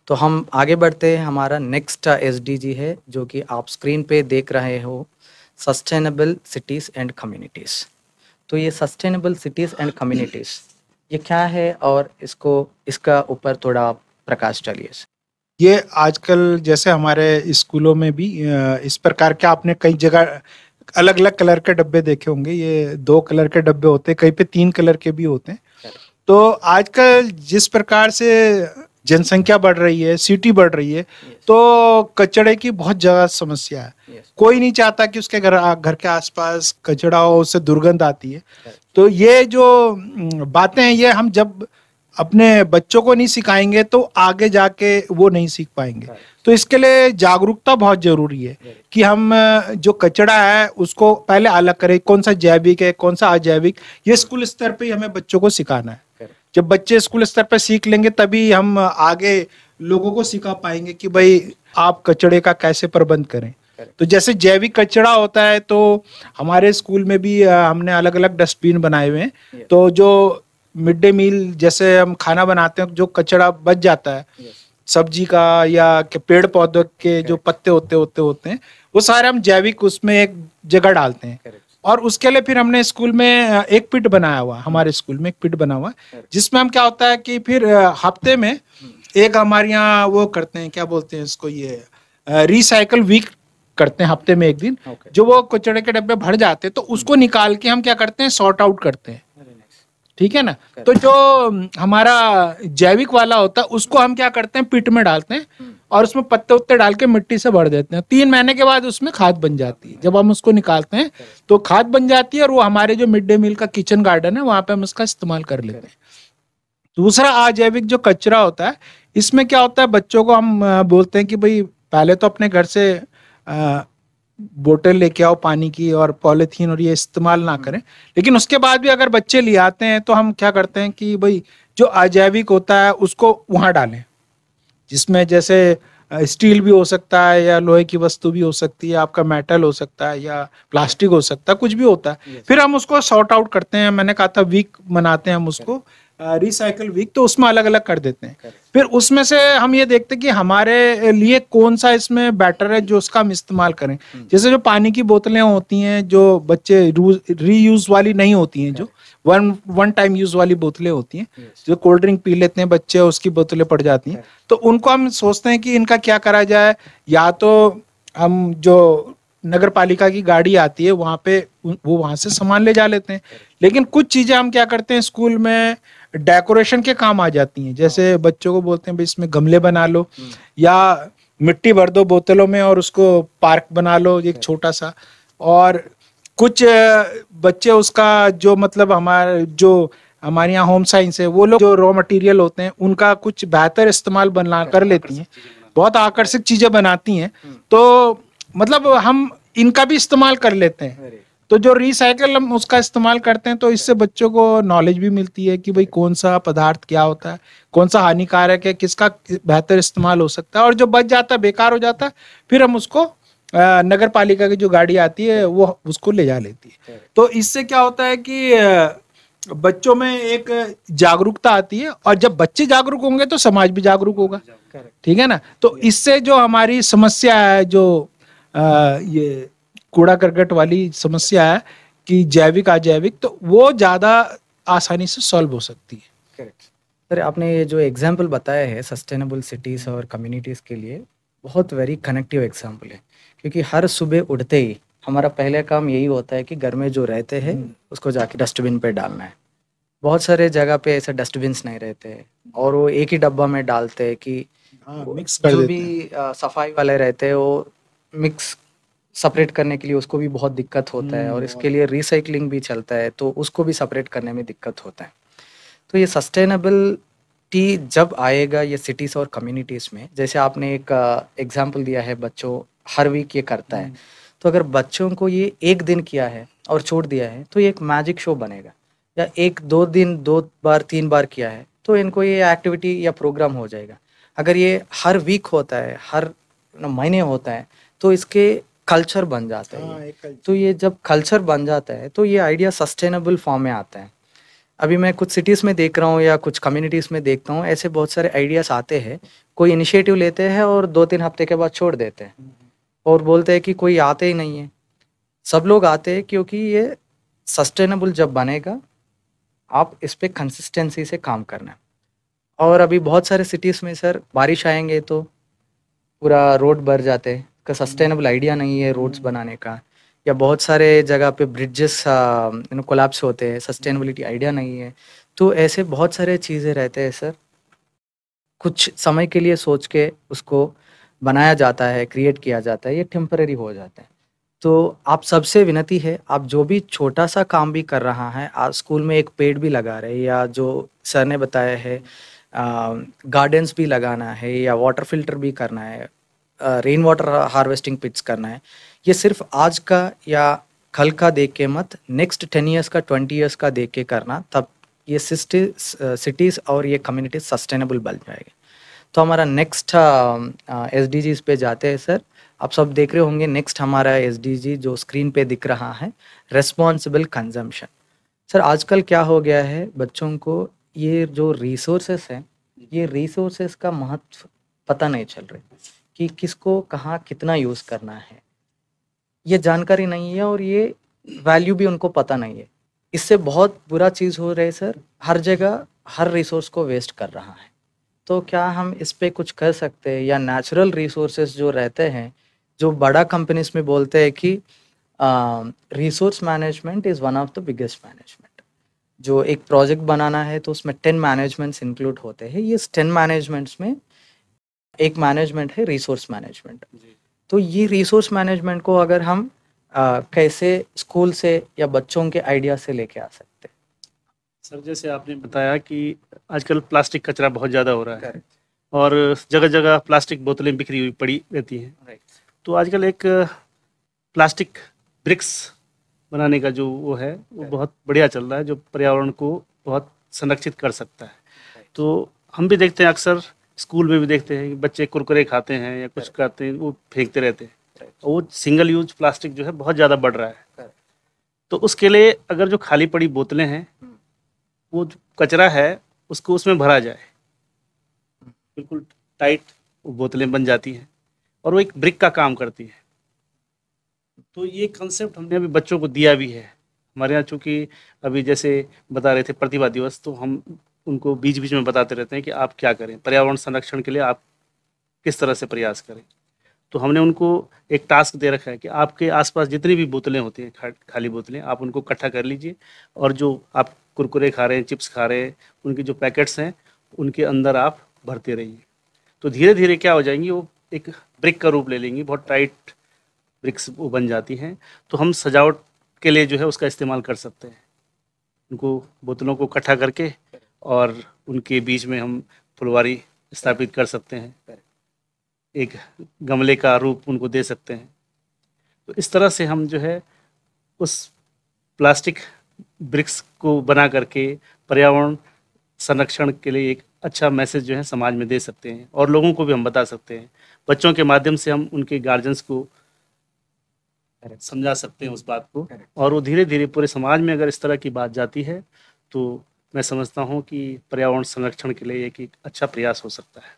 तो हम आगे बढ़ते हैं। हमारा नेक्स्ट एसडीजी है जो कि आप स्क्रीन पे देख रहे हो, सस्टेनेबल सिटीज़ एंड कम्युनिटीज़। तो ये सस्टेनेबल सिटीज़ एंड कम्युनिटीज़ ये क्या है और इसका ऊपर थोड़ा आप प्रकाश डालिए। ये आजकल जैसे हमारे स्कूलों में भी इस प्रकार के आपने कई जगह अलग अलग कलर के डब्बे देखे होंगे। ये 2 कलर के डब्बे होते हैं, कहीं पे 3 कलर के भी होते हैं। तो आजकल जिस प्रकार से जनसंख्या बढ़ रही है, सिटी बढ़ रही है, तो कचड़े की बहुत ज्यादा समस्या है। कोई नहीं चाहता कि उसके घर के आसपास कचड़ा हो, उससे दुर्गंध आती है। तो ये जो बातें हैं, ये हम जब अपने बच्चों को नहीं सिखाएंगे तो आगे जाके वो नहीं सीख पाएंगे। तो इसके लिए जागरूकता बहुत जरूरी है कि हम जो कचड़ा है उसको पहले अलग करें, कौन सा जैविक है, कौन सा अजैविक। ये स्कूल स्तर पे ही हमें बच्चों को सिखाना है। जब बच्चे स्कूल स्तर पे सीख लेंगे तभी हम आगे लोगों को सिखा पाएंगे कि भाई आप कचड़े का कैसे प्रबंध करें। तो जैसे जैविक कचड़ा होता है, तो हमारे स्कूल में भी हमने अलग अलग डस्टबिन बनाए हुए हैं। तो जो मिड डे मील जैसे हम खाना बनाते हैं, जो कचड़ा बच जाता है सब्जी का या पेड़ पौधों के जो पत्ते होते हैं, वो सारे हम जैविक उसमें एक जगह डालते हैं। और उसके लिए फिर हमने स्कूल में एक पिट बनाया हुआ, हमारे स्कूल में एक पिट बना हुआ, जिसमें हम क्या होता है कि फिर हफ्ते में एक हमारे यहाँ वो करते हैं, क्या बोलते हैं इसको, ये रिसाइकल वीक करते हैं हफ्ते में एक दिन। जो वो कचड़े के डब्बे भर जाते हैं तो उसको निकाल के हम क्या करते हैं, सॉर्ट आउट करते हैं। ठीक है ना। तो जो हमारा जैविक वाला होता है उसको हम क्या करते हैं, पिट में डालते हैं और उसमें पत्ते उत्ते डाल के मिट्टी से भर देते हैं। 3 महीने के बाद उसमें खाद बन जाती है। जब हम उसको निकालते हैं तो खाद बन जाती है और वो हमारे जो मिड डे मील का किचन गार्डन है वहां पे हम उसका इस्तेमाल कर लेते हैं। दूसरा अजैविक जो कचरा होता है, इसमें क्या होता है, बच्चों को हम बोलते हैं कि भाई पहले तो अपने घर से बोतल लेके आओ पानी की, और पॉलीथीन और ये इस्तेमाल ना करें। लेकिन उसके बाद भी अगर बच्चे ले आते हैं तो हम क्या करते हैं कि भाई जो अजैविक होता है उसको वहां डालें, जिसमें जैसे स्टील भी हो सकता है या लोहे की वस्तु भी हो सकती है, आपका मेटल हो सकता है या प्लास्टिक हो सकता है, कुछ भी होता है। फिर हम उसको सॉर्ट आउट करते हैं। मैंने कहा था वीक मनाते हैं हम उसको, रिसाइकल वीक, तो उसमें अलग अलग कर देते हैं। फिर उसमें से हम ये देखते हैं कि हमारे लिए कौन सा इसमें बेटर है जो उसका हम इस्तेमाल करें। जैसे जो पानी की बोतलें होती हैं जो बच्चे रीयूज वाली नहीं होती हैं, जो वन टाइम यूज वाली बोतलें होती हैं, जो कोल्ड ड्रिंक पी लेते हैं बच्चे, उसकी बोतलें पड़ जाती हैं, तो उनको हम सोचते हैं कि इनका क्या करा जाए। या तो हम जो नगर पालिका की गाड़ी आती है वहां पे वो वहां से सामान ले जा लेते हैं। लेकिन कुछ चीजें हम क्या करते हैं, स्कूल में डेकोरेशन के काम आ जाती हैं। जैसे बच्चों को बोलते हैं भाई इसमें गमले बना लो या मिट्टी भर दो बोतलों में और उसको पार्क बना लो एक छोटा सा। और कुछ बच्चे उसका जो मतलब हमारे यहाँ होम साइंस है, वो लोग जो रॉ मटेरियल होते हैं उनका कुछ बेहतर इस्तेमाल बना कर लेती हैं, बहुत आकर्षक चीजें बनाती हैं। तो मतलब हम इनका भी इस्तेमाल कर लेते हैं। तो जो रिसाइकल हम उसका इस्तेमाल करते हैं, तो इससे बच्चों को नॉलेज भी मिलती है कि भाई कौन सा पदार्थ क्या होता है, कौन सा हानिकारक है, किसका बेहतर इस्तेमाल हो सकता है। और जो बच जाता है, बेकार हो जाता है, फिर हम उसको नगर पालिका की जो गाड़ी आती है वो उसको ले जा लेती है। तो इससे क्या होता है कि बच्चों में एक जागरूकता आती है, और जब बच्चे जागरूक होंगे तो समाज भी जागरूक होगा। ठीक है ना। तो इससे जो हमारी समस्या है, जो ये कूड़ा करकट वाली समस्या है कि जैविक अजैविक, तो वो ज्यादा आसानी से सॉल्व हो सकती है। करेक्ट सर, आपने ये जो एग्जाम्पल बताया है सस्टेनेबल सिटीज और कम्युनिटीज के लिए, बहुत वेरी कनेक्टिव एग्जाम्पल है। क्योंकि हर सुबह उठते ही हमारा पहले काम यही होता है कि घर में जो रहते हैं उसको जाके डस्टबिन पे डालना है। बहुत सारे जगह पे ऐसे डस्टबिन्स नहीं रहते हैं और वो एक ही डब्बा में डालते हैं कि मिक्स कर जो देते भी सफाई वाले रहते हैं वो मिक्स सेपरेट करने के लिए उसको भी बहुत दिक्कत होता है, और इसके लिए रिसाइकलिंग भी चलता है तो उसको भी सेपरेट करने में दिक्कत होता है। तो ये सस्टेनेबिलिटी जब आएगा ये सिटीज़ और कम्युनिटीज़ में, जैसे आपने एक एग्जांपल दिया है बच्चों हर वीक ये करता है, तो अगर बच्चों को ये एक दिन किया है और छोड़ दिया है तो ये एक मैजिक शो बनेगा। या 1-2 दिन 2 बार 3 बार किया है तो इनको ये एक्टिविटी या प्रोग्राम हो जाएगा। अगर ये हर वीक होता है, हर महीने होता है, तो इसके कल्चर बन जाता है। तो ये जब कल्चर बन जाता है तो ये आइडिया सस्टेनेबल फॉर्म में आता है। अभी मैं कुछ सिटीज़ में देख रहा हूँ या कुछ कम्युनिटीज़ में देखता हूँ, ऐसे बहुत सारे आइडियाज़ आते हैं, कोई इनिशिएटिव लेते हैं और 2-3 हफ्ते के बाद छोड़ देते हैं और बोलते हैं कि कोई आते ही नहीं है। सब लोग आते हैं क्योंकि ये सस्टेनेबल जब बनेगा, आप इस पे कंसिस्टेंसी से काम करना है। और अभी बहुत सारे सिटीज़ में सर बारिश आएँगे तो पूरा रोड भर जाते हैं, का सस्टेनेबल आइडिया नहीं है रोड्स बनाने का, या बहुत सारे जगह पे ब्रिजेस कोलैप्स होते हैं, सस्टेनेबिलिटी आइडिया नहीं है। तो ऐसे बहुत सारे चीज़ें रहते हैं सर, कुछ समय के लिए सोच के उसको बनाया जाता है, क्रिएट किया जाता है, ये टेम्परेरी हो जाता है। तो आप सबसे विनती है, आप जो भी छोटा-सा काम भी कर रहा है, आज स्कूल में एक पेड़ भी लगा रहे हैं या जो सर ने बताया है गार्डन्स भी लगाना है या वाटर फ़िल्टर भी करना है, रेन वाटर हार्वेस्टिंग पिट्स करना है। ये सिर्फ़ आज का या कल का देख के मत, नेक्स्ट 10 इयर्स का, 20 इयर्स का देख के करना, तब ये सिटीज़ और ये कम्युनिटीज़ सस्टेनेबल बन जाएँगे। तो हमारा नेक्स्ट एसडीजीज़ पे जाते हैं सर। आप सब देख रहे होंगे नेक्स्ट हमारा एसडीजी जो स्क्रीन पे दिख रहा है, रिस्पॉन्सिबल कंजम्पशन। सर आजकल क्या हो गया है, बच्चों को ये जो रिसोर्सेस हैं, ये रिसोर्सेस का महत्व पता नहीं चल रही कि किसको कहाँ कितना यूज़ करना है। ये जानकारी नहीं है और ये वैल्यू भी उनको पता नहीं है। इससे बहुत बुरा चीज़ हो रही है सर, हर जगह हर रिसोर्स को वेस्ट कर रहा है। तो क्या हम इस पे कुछ कर सकते हैं, या नेचुरल रिसोर्सेज जो रहते हैं, जो बड़ा कंपनीज में बोलते हैं कि resource management is one of the biggest management. जो एक प्रोजेक्ट बनाना है तो उसमें 10 मैनेजमेंट्स इंक्लूड होते हैं। ये 10 मैनेजमेंट्स में एक मैनेजमेंट है रिसोर्स मैनेजमेंट। तो ये रिसोर्स मैनेजमेंट को अगर हम कैसे स्कूल से या बच्चों के आइडिया से लेके आ सकते हैं? सर जैसे आपने बताया कि आजकल प्लास्टिक कचरा बहुत ज़्यादा हो रहा है करेक्ट, और जगह जगह प्लास्टिक बोतलें बिखरी हुई पड़ी रहती हैं। राइट, तो आजकल एक प्लास्टिक ब्रिक्स बनाने का जो वो है वो बहुत बढ़िया चल रहा है, जो पर्यावरण को बहुत संरक्षित कर सकता है। तो हम भी देखते हैं, अक्सर स्कूल में भी देखते हैं कि बच्चे कुरकुरे खाते हैं या कुछ खाते हैं, वो फेंकते रहते हैं। और वो सिंगल यूज प्लास्टिक जो है बहुत ज़्यादा बढ़ रहा है। तो उसके लिए अगर जो खाली पड़ी बोतलें हैं, वो जो कचरा है उसको उसमें भरा जाए, बिल्कुल टाइट वो बोतलें बन जाती हैं और वो एक ब्रिक का काम करती है। तो ये कंसेप्ट हमने अभी बच्चों को दिया भी है। हमारे यहाँ चूँकि अभी जैसे बता रहे थे प्रतिभा दिवस, तो हम उनको बीच बीच में बताते रहते हैं कि आप क्या करें, पर्यावरण संरक्षण के लिए आप किस तरह से प्रयास करें। तो हमने उनको एक टास्क दे रखा है कि आपके आसपास जितनी भी बोतलें होती हैं, खाली बोतलें, आप उनको इकट्ठा कर लीजिए और जो आप कुरकुरे खा रहे हैं, चिप्स खा रहे हैं, उनके जो पैकेट्स हैं उनके अंदर आप भरते रहिए। तो धीरे धीरे क्या हो जाएंगी, वो एक ब्रिक का रूप ले लेंगी, बहुत टाइट ब्रिक्स वो बन जाती हैं। तो हम सजावट के लिए जो है उसका इस्तेमाल कर सकते हैं। उनको बोतलों को इकट्ठा करके और उनके बीच में हम फुलवारी स्थापित कर सकते हैं, एक गमले का रूप उनको दे सकते हैं। तो इस तरह से हम जो है उस प्लास्टिक ब्रिक्स को बना करके पर्यावरण संरक्षण के लिए एक अच्छा मैसेज जो है समाज में दे सकते हैं और लोगों को भी हम बता सकते हैं। बच्चों के माध्यम से हम उनके गार्जियंस को समझा सकते हैं उस बात को, और वो धीरे धीरे पूरे समाज में अगर इस तरह की बात जाती है तो मैं समझता हूँ कि पर्यावरण संरक्षण के लिए एक अच्छा प्रयास हो सकता है।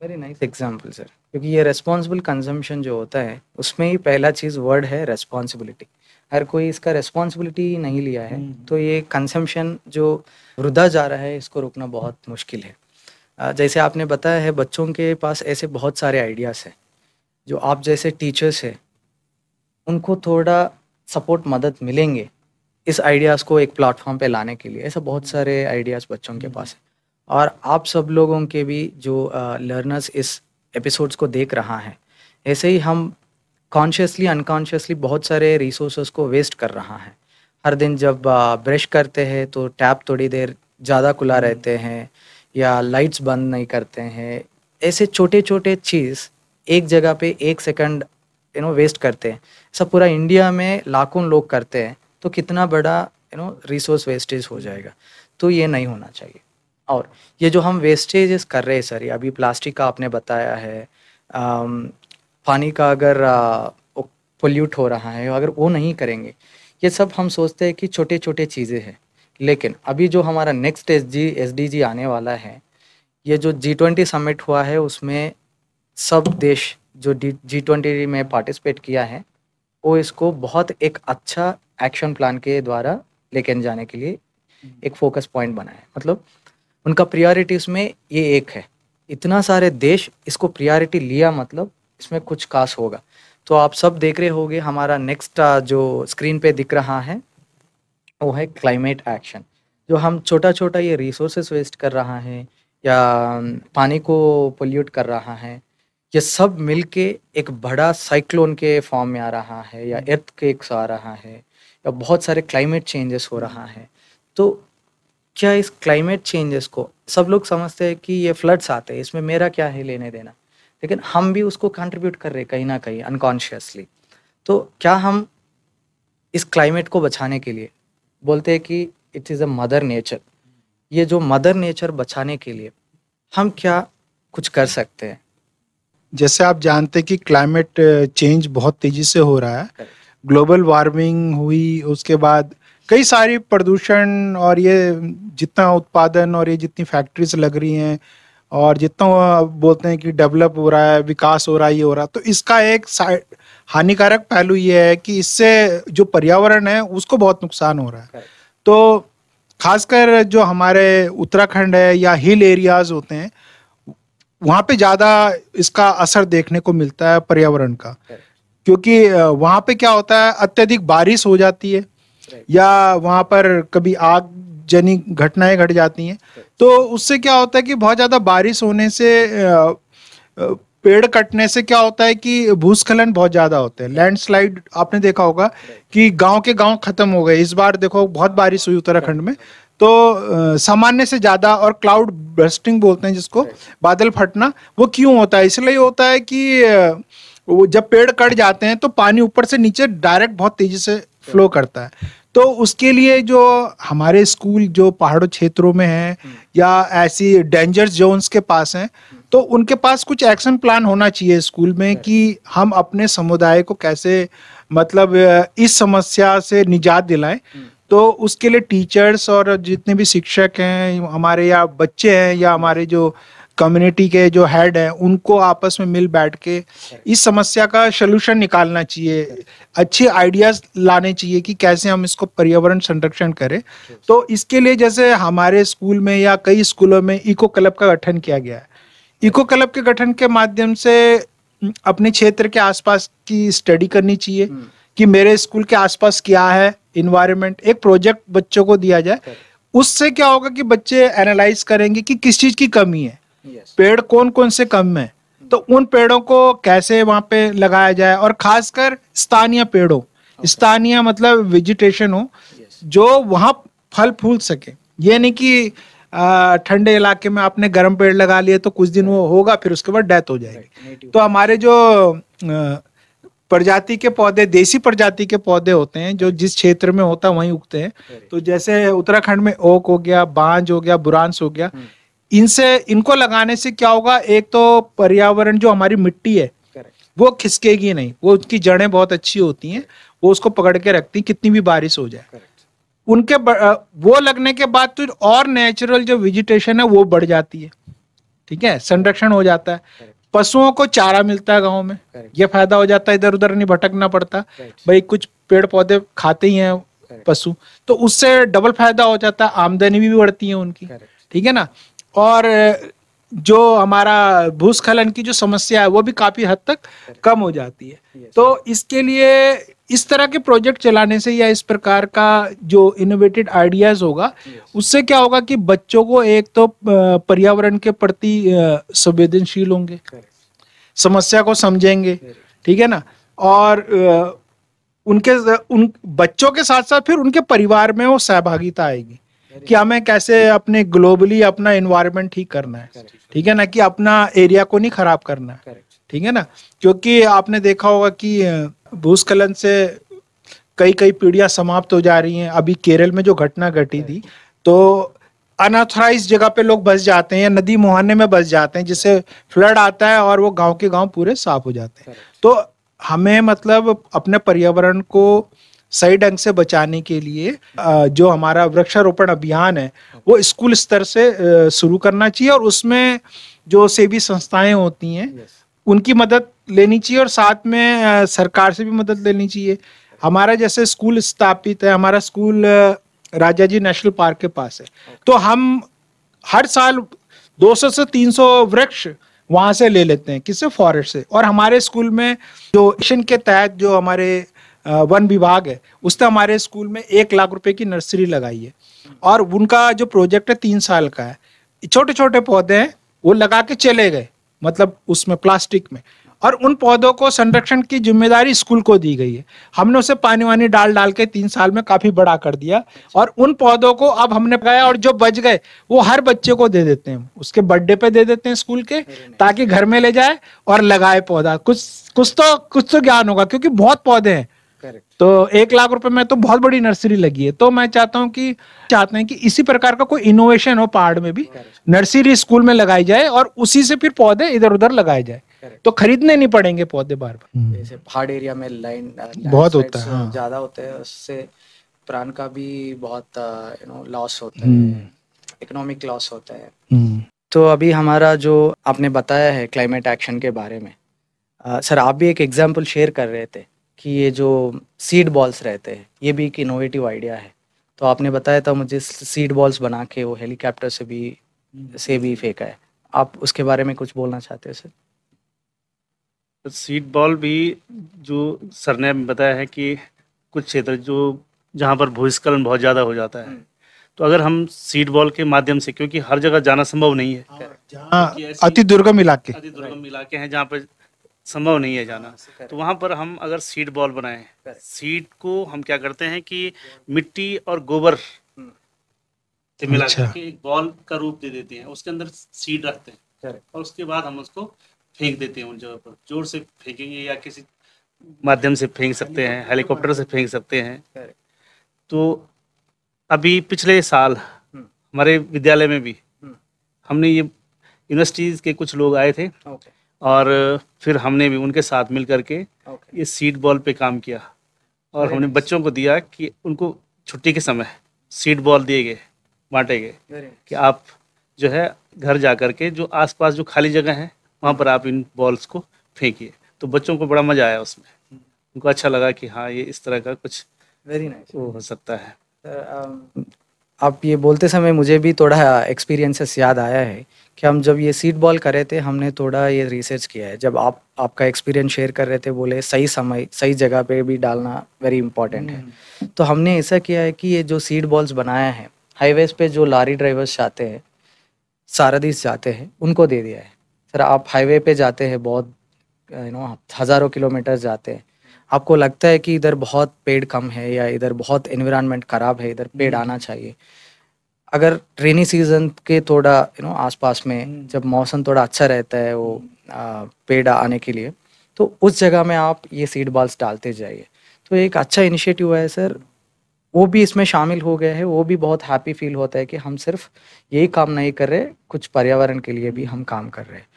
वेरी नाइस एग्जाम्पल सर, क्योंकि ये रेस्पॉन्सिबल कंजम्पशन जो होता है उसमें ही पहला चीज़ वर्ड है रेस्पॉन्सिबिलिटी। हर कोई इसका रेस्पॉन्सिबिलिटी नहीं लिया है, तो ये कंजम्पशन जो वृद्धा जा रहा है इसको रोकना बहुत मुश्किल है। जैसे आपने बताया है, बच्चों के पास ऐसे बहुत सारे आइडियाज़ हैं, जो आप जैसे टीचर्स हैं उनको थोड़ा सपोर्ट मदद मिलेंगे इस आइडियाज़ को एक प्लेटफॉर्म पे लाने के लिए। ऐसा बहुत सारे आइडियाज़ बच्चों के पास है, और आप सब लोगों के भी जो लर्नर्स इस एपिसोड्स को देख रहा है, ऐसे ही हम कॉन्शियसली अनकॉन्शियसली बहुत सारे रिसोर्सेज को वेस्ट कर रहा है। हर दिन जब ब्रश करते हैं तो टैप थोड़ी देर ज़्यादा खुला रहते हैं या लाइट्स बंद नहीं करते हैं। ऐसे छोटे छोटे चीज़ एक जगह पे 1 सेकंड वेस्ट करते हैं। ऐसा पूरा इंडिया में लाखों लोग करते हैं, तो कितना बड़ा रिसोर्स वेस्टेज हो जाएगा। तो ये नहीं होना चाहिए। और ये जो हम वेस्टेजेस कर रहे हैं सर, ये अभी प्लास्टिक का आपने बताया है, पानी का अगर पोल्यूट हो रहा है, अगर वो नहीं करेंगे, ये सब हम सोचते हैं कि छोटे छोटे चीज़ें हैं, लेकिन अभी जो हमारा नेक्स्ट SDG आने वाला है, ये जो G20 समिट हुआ है उसमें सब देश जो G20 में पार्टिसिपेट किया है वो इसको बहुत एक अच्छा एक्शन प्लान के द्वारा लेके जाने के लिए एक फोकस पॉइंट बनाया है। मतलब उनका प्रायोरिटीज में ये एक है, इतना सारे देश इसको प्रायोरिटी लिया, मतलब इसमें कुछ खास होगा। तो आप सब देख रहे होंगे हमारा नेक्स्ट जो स्क्रीन पे दिख रहा है वो है क्लाइमेट एक्शन। जो हम छोटा छोटा ये रिसोर्सेस वेस्ट कर रहा है या पानी को पोल्यूट कर रहा है, ये सब मिलके एक बड़ा साइक्लोन के फॉर्म में आ रहा है या एर्थक्वेक्स आ रहा है या बहुत सारे क्लाइमेट चेंजेस हो रहा है। तो क्या इस क्लाइमेट चेंजेस को सब लोग समझते हैं कि ये फ्लड्स आते हैं, इसमें मेरा क्या है लेने देना, लेकिन हम भी उसको कंट्रीब्यूट कर रहे हैं कहीं ना कहीं अनकॉन्शियसली। तो क्या हम इस क्लाइमेट को बचाने के लिए बोलते हैं कि it is a mother nature, ये जो मदर नेचर बचाने के लिए हम क्या कुछ कर सकते हैं? जैसे आप जानते हैं कि क्लाइमेट चेंज बहुत तेजी से हो रहा है, ग्लोबल वार्मिंग हुई, उसके बाद कई सारी प्रदूषण और ये जितना उत्पादन और ये जितनी फैक्ट्रीज लग रही हैं और जितना बोलते हैं कि डेवलप हो रहा है, विकास हो रहा है, ये हो रहा है, तो इसका एक हानिकारक पहलू ये है कि इससे जो पर्यावरण है उसको बहुत नुकसान हो रहा है। तो खासकर जो हमारे उत्तराखंड है या हिल एरियाज होते हैं वहाँ पे ज़्यादा इसका असर देखने को मिलता है पर्यावरण का, क्योंकि वहाँ पे क्या होता है, अत्यधिक बारिश हो जाती है या वहाँ पर कभी आग जनी घटनाएं घट जाती हैं। तो उससे क्या होता है कि बहुत ज़्यादा बारिश होने से पेड़ कटने से क्या होता है कि भूस्खलन बहुत ज़्यादा होते हैं, लैंडस्लाइड आपने देखा होगा कि गांव के गांव खत्म हो गए। इस बार देखो बहुत बारिश हुई उत्तराखंड में, तो सामान्य से ज़्यादा, और क्लाउड बर्स्टिंग बोलते हैं जिसको, बादल फटना, वो क्यों होता है? इसलिए होता है कि वो जब पेड़ कट जाते हैं तो पानी ऊपर से नीचे डायरेक्ट बहुत तेजी से फ्लो करता है। तो उसके लिए जो हमारे स्कूल जो पहाड़ों क्षेत्रों में हैं या ऐसी डेंजर जोन्स के पास हैं, तो उनके पास कुछ एक्शन प्लान होना चाहिए स्कूल में कि हम अपने समुदाय को कैसे मतलब इस समस्या से निजात दिलाएं। तो उसके लिए टीचर्स और जितने भी शिक्षक हैं हमारे या बच्चे हैं या हमारे जो कम्युनिटी के जो हेड हैं उनको आपस में मिल बैठ के इस समस्या का सलूशन निकालना चाहिए, अच्छे आइडियाज लाने चाहिए कि कैसे हम इसको पर्यावरण संरक्षण करें। तो इसके लिए जैसे हमारे स्कूल में या कई स्कूलों में इको क्लब का गठन किया गया है। इको क्लब के गठन के माध्यम से अपने क्षेत्र के आसपास की स्टडी करनी चाहिए कि मेरे स्कूल के आसपास क्या है इन्वायरमेंट, एक प्रोजेक्ट बच्चों को दिया जाए। उससे क्या होगा कि बच्चे एनालाइज करेंगे कि किस चीज की कमी है, पेड़ कौन कौन से कम है, तो उन पेड़ों को कैसे वहां पे लगाया जाए, और खासकर स्थानीय पेड़ों, स्थानीय मतलब वेजिटेशन हो जो वहां फल फूल सके। ये नहीं कि ठंडे इलाके में आपने गर्म पेड़ लगा लिए तो कुछ दिन वो होगा फिर उसके बाद डेथ हो जाएगी। तो हमारे जो प्रजाति के पौधे, देसी प्रजाति के पौधे होते हैं जो जिस क्षेत्र में होता है वहीं उगते हैं, तो जैसे उत्तराखंड में ओक हो गया, बांज हो गया, बुरांस हो गया, इनको लगाने से क्या होगा, एक तो पर्यावरण जो हमारी मिट्टी है वो खिसकेगी नहीं, वो उसकी जड़ें बहुत अच्छी होती हैं, वो उसको पकड़ के रखती, कितनी भी बारिश हो जाए। उनके वो लगने के बाद तो और नेचुरल जो वेजिटेशन है वो बढ़ जाती है, ठीक है, संरक्षण हो जाता है। पशुओं को चारा मिलता है गाँव में, ये फायदा हो जाता है, इधर उधर नहीं भटकना पड़ता, भाई कुछ पेड़ पौधे खाते ही हैं पशु, तो उससे डबल फायदा हो जाता है, आमदनी भी बढ़ती है उनकी, ठीक है ना। और जो हमारा भूस्खलन की जो समस्या है वो भी काफी हद तक कम हो जाती है। तो इसके लिए इस तरह के प्रोजेक्ट चलाने से या इस प्रकार का जो इनोवेटेड आइडियाज होगा उससे क्या होगा कि बच्चों को एक तो पर्यावरण के प्रति संवेदनशील होंगे, समस्या को समझेंगे, ठीक है ना, और उन बच्चों के साथ साथ फिर उनके परिवार में वो सहभागिता आएगी कि हमें कैसे अपने ग्लोबली अपना एनवायरनमेंट ठीक करना है, ठीक है ना, कि अपना एरिया को नहीं खराब करना है, ठीक है ना। क्योंकि आपने देखा होगा कि भूस्खलन से कई पीढ़ियां समाप्त हो जा रही हैं। अभी केरल में जो घटना घटी थी, तो अनऑथराइज जगह पे लोग बस जाते हैं या नदी मुहाने में बस जाते हैं, जिससे फ्लड आता है और वो गांव के गांव पूरे साफ हो जाते हैं। तो हमें मतलब अपने पर्यावरण को सही ढंग से बचाने के लिए जो हमारा वृक्षारोपण अभियान है वो स्कूल स्तर से शुरू करना चाहिए, और उसमें जो सेवी संस्थाएं होती हैं उनकी मदद लेनी चाहिए, और साथ में सरकार से भी मदद लेनी चाहिए। हमारा जैसे स्कूल स्थापित है, हमारा स्कूल राजाजी नेशनल पार्क के पास है, तो हम हर साल 200 से 300 वृक्ष वहां से ले लेते हैं, किससे, फॉरेस्ट से। और हमारे स्कूल में जो मिशन के तहत जो हमारे वन विभाग है उसने हमारे स्कूल में 1 लाख रुपए की नर्सरी लगाई है, और उनका जो प्रोजेक्ट है 3 साल का है। छोटे छोटे पौधे हैं वो लगा के चले गए, मतलब उसमें प्लास्टिक में, और उन पौधों को संरक्षण की जिम्मेदारी स्कूल को दी गई है। हमने उसे पानी वानी डाल डाल के 3 साल में काफी बड़ा कर दिया, और उन पौधों को अब हमने लगाया, और जो बच गए वो हर बच्चे को दे देते हैं, उसके बर्थडे पे दे देते हैं स्कूल के, ताकि घर में ले जाए और लगाए पौधा। कुछ तो ज्ञान होगा, क्योंकि बहुत पौधे हैं। तो 1 लाख रुपए में तो बहुत बड़ी नर्सरी लगी है। तो मैं चाहते हैं कि इसी प्रकार का कोई इनोवेशन हो पहाड़ में भी, नर्सरी स्कूल में लगाई जाए, और उसी से फिर पौधे इधर उधर लगाए जाए, तो खरीदने नहीं पड़ेंगे पौधे बार बार। जैसे पहाड़ एरिया में लाइन बहुत होता है, हाँ। ज्यादा होते हैं, उससे प्राण का भी बहुत लॉस होता है, इकोनॉमिक लॉस होता है। तो अभी हमारा जो आपने बताया है क्लाइमेट एक्शन के बारे में, सर आप भी एक एग्जांपल शेयर कर रहे थे कि ये जो सीड बॉल्स रहते हैं ये भी एक इनोवेटिव आइडिया है। तो आपने बताया था मुझे सीड बॉल्स बना के वो हेलीकॉप्टर से भी फेंका है। आप उसके बारे में कुछ बोलना चाहते हैं सर? सीड बॉल भी जो सर ने बताया है कि कुछ क्षेत्र जो जहाँ पर भूस्खलन बहुत ज़्यादा हो जाता है, तो अगर हम सीड बॉल के माध्यम से, क्योंकि हर जगह जाना संभव नहीं है, जहाँ अति दुर्गम इलाके हैं जहाँ पर संभव नहीं है जाना, तो वहाँ पर हम अगर सीड बॉल बनाएं, सीड को हम क्या करते हैं कि मिट्टी और गोबर से मिला करके एक बॉल का रूप दे देते हैं, उसके अंदर सीड रखते हैं, और उसके बाद हम उसको फेंक देते हैं उन जगह पर। जोर से फेंकेंगे या किसी माध्यम से फेंक सकते हैं, हेलीकॉप्टर से फेंक सकते हैं। तो अभी पिछले साल हमारे विद्यालय में भी हमने ये यूनिवर्सिटीज़ के कुछ लोग आए थे, और फिर हमने भी उनके साथ मिल करके ये सीड बॉल पे काम किया, और हमने बच्चों को दिया कि उनको छुट्टी के समय सीड बॉल दिए गए, बांटे गए कि आप जो है घर जा करके जो आसपास जो खाली जगह है वहाँ पर आप इन बॉल्स को फेंकिए। तो बच्चों को बड़ा मज़ा आया उसमें, उनको अच्छा लगा कि हाँ ये इस तरह का कुछ वेरी नाइस वो हो सकता है। आप ये बोलते समय मुझे भी थोड़ा एक्सपीरियंसेस याद आया है कि हम जब ये सीड बॉल कर रहे थे हमने थोड़ा ये रिसर्च किया है। जब आपका एक्सपीरियंस शेयर कर रहे थे, बोले सही समय सही जगह पे भी डालना वेरी इंपॉर्टेंट है। तो हमने ऐसा किया है कि ये जो सीड बॉल्स बनाया है, हाईवेज पे जो लारी ड्राइवर्स जाते हैं, सारथीस जाते हैं, उनको दे दिया है। सर आप हाईवे पे जाते हैं, बहुत हज़ारों किलोमीटर जाते हैं, आपको लगता है कि इधर बहुत पेड़ कम है या इधर बहुत एनवायरनमेंट ख़राब है, इधर पेड़ आना चाहिए। अगर रेनी सीजन के थोड़ा आसपास में जब मौसम थोड़ा अच्छा रहता है वो पेड़ आने के लिए, तो उस जगह में आप ये सीड बॉल्स डालते जाइए। तो एक अच्छा इनिशिएटिव है सर, वो भी इसमें शामिल हो गए हैं। वो भी बहुत हैप्पी फील होता है कि हम सिर्फ यही काम नहीं कर रहे, कुछ पर्यावरण के लिए भी हम काम कर रहे हैं।